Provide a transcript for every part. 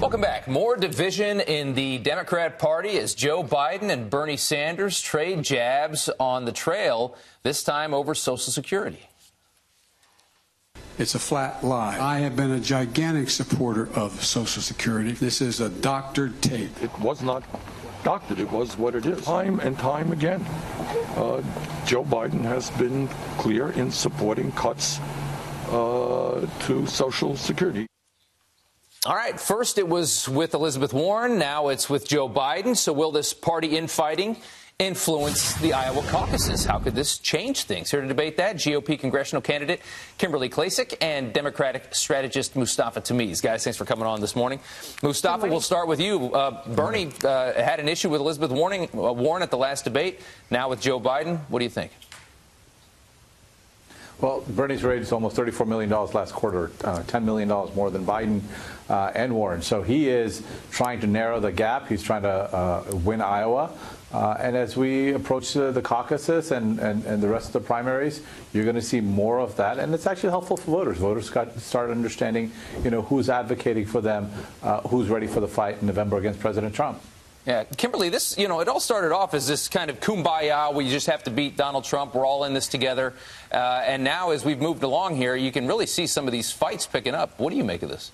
Welcome back. More division in the Democrat Party as Joe Biden and Bernie Sanders trade jabs on the trail, this time over Social Security. It's a flat lie. I have been a gigantic supporter of Social Security. This is a doctored tape. It was not doctored. It was what it is. Time and time again, Joe Biden has been clear in supporting cuts to Social Security. All right, first it was with Elizabeth Warren, now it's with Joe Biden. So will this party infighting influence the Iowa caucuses? How could this change things? Here to debate that, GOP congressional candidate Kimberly Klacik and Democratic strategist Mustafa Tamiz. Guys, thanks for coming on this morning. Mustafa, we'll start with you. Bernie had an issue with Elizabeth Warren at the last debate. Now with Joe Biden, what do you think? Well, Bernie's raised almost $34 million last quarter, $10 million more than Biden and Warren. So he is trying to narrow the gap. He's trying to win Iowa. And as we approach the caucuses and the rest of the primaries, you're going to see more of that. And it's actually helpful for voters. Voters got to start understanding, who's advocating for them, who's ready for the fight in November against President Trump. Yeah, Kimberly, this, it all started off as this kind of kumbaya, we just have to beat Donald Trump, we're all in this together. And now as we've moved along here, you can really see some of these fights picking up. What do you make of this?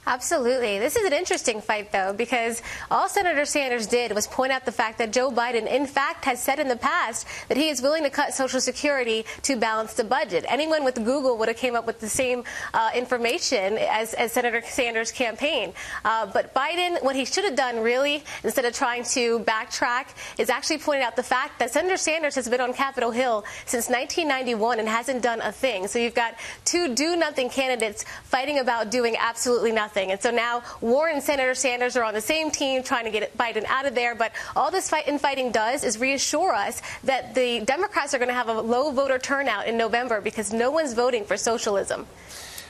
Absolutely. This is an interesting fight, though, because all Senator Sanders did was point out the fact that Joe Biden, in fact, has said in the past that he is willing to cut Social Security to balance the budget. Anyone with Google would have came up with the same information as Senator Sanders' campaign. But Biden, what he should have done, really, instead of trying to backtrack, is actually pointed out the fact that Senator Sanders has been on Capitol Hill since 1991 and hasn't done a thing. So you've got two do-nothing candidates fighting about doing absolutely nothing. And so now Warren and Senator Sanders are on the same team trying to get Biden out of there. But all this infighting does is reassure us that the Democrats are going to have a low voter turnout in November because no one's voting for socialism.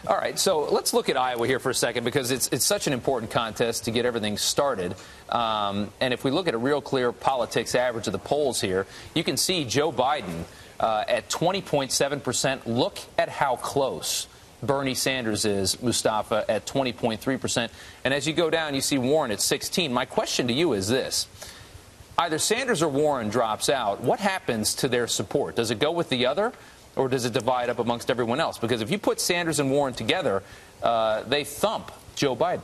All right, so let's look at Iowa here for a second because it's such an important contest to get everything started. And if we look at a real clear politics average of the polls here, you can see Joe Biden at 20.7%. Look at how close Bernie Sanders is, Mustafa, at 20.3%. And as you go down, you see Warren at 16. My question to you is this. Either Sanders or Warren drops out. What happens to their support? Does it go with the other, or does it divide up amongst everyone else? Because if you put Sanders and Warren together, they thump Joe Biden.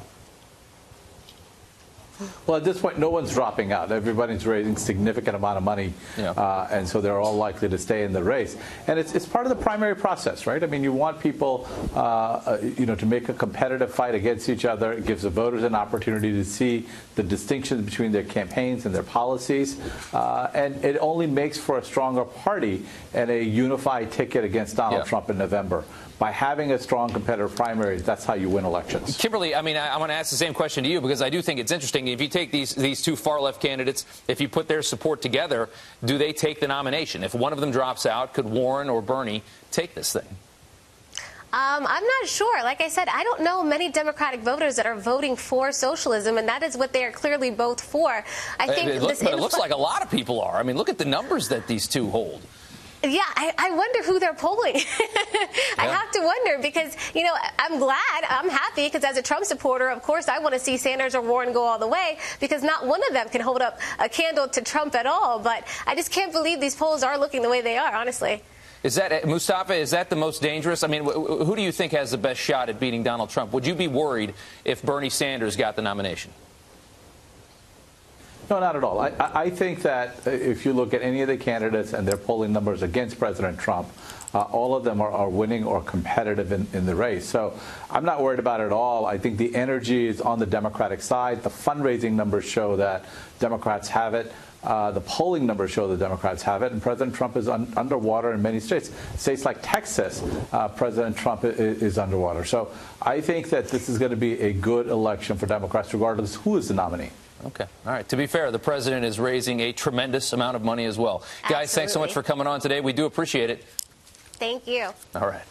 Well, at this point, no one's dropping out. Everybody's raising significant amount of money, and so they're all likely to stay in the race. And it's part of the primary process, right? I mean, you want people, to make a competitive fight against each other. It gives the voters an opportunity to see the distinctions between their campaigns and their policies, and it only makes for a stronger party and a unified ticket against Donald Trump in November. By having a strong competitive primary, that's how you win elections. Kimberly, I mean, I want to ask the same question to you because I do think it's interesting. If you take these two far-left candidates, if you put their support together, do they take the nomination? If one of them drops out, could Warren or Bernie take this thing? I'm not sure. Like I said, I don't know many Democratic voters that are voting for socialism, and that is what they are clearly both for. I think it looks like a lot of people are. I mean, look at the numbers that these two hold. Yeah, I wonder who they're polling. I have to wonder because, I'm happy because as a Trump supporter, of course, I want to see Sanders or Warren go all the way because not one of them can hold up a candle to Trump at all. But I just can't believe these polls are looking the way they are, honestly. Is that, Mustafa, is that the most dangerous? I mean, who do you think has the best shot at beating Donald Trump? Would you be worried if Bernie Sanders got the nomination? No, not at all. I think that if you look at any of the candidates and their polling numbers against President Trump, all of them are winning or competitive in the race. So I'm not worried about it at all. I think the energy is on the Democratic side. The fundraising numbers show that Democrats have it. The polling numbers show the Democrats have it, and President Trump is underwater in many states. States like Texas, President Trump is underwater. So I think that this is going to be a good election for Democrats, regardless who is the nominee. Okay. All right. To be fair, the president is raising a tremendous amount of money as well. Guys, thanks so much for coming on today. We do appreciate it. Thank you. All right.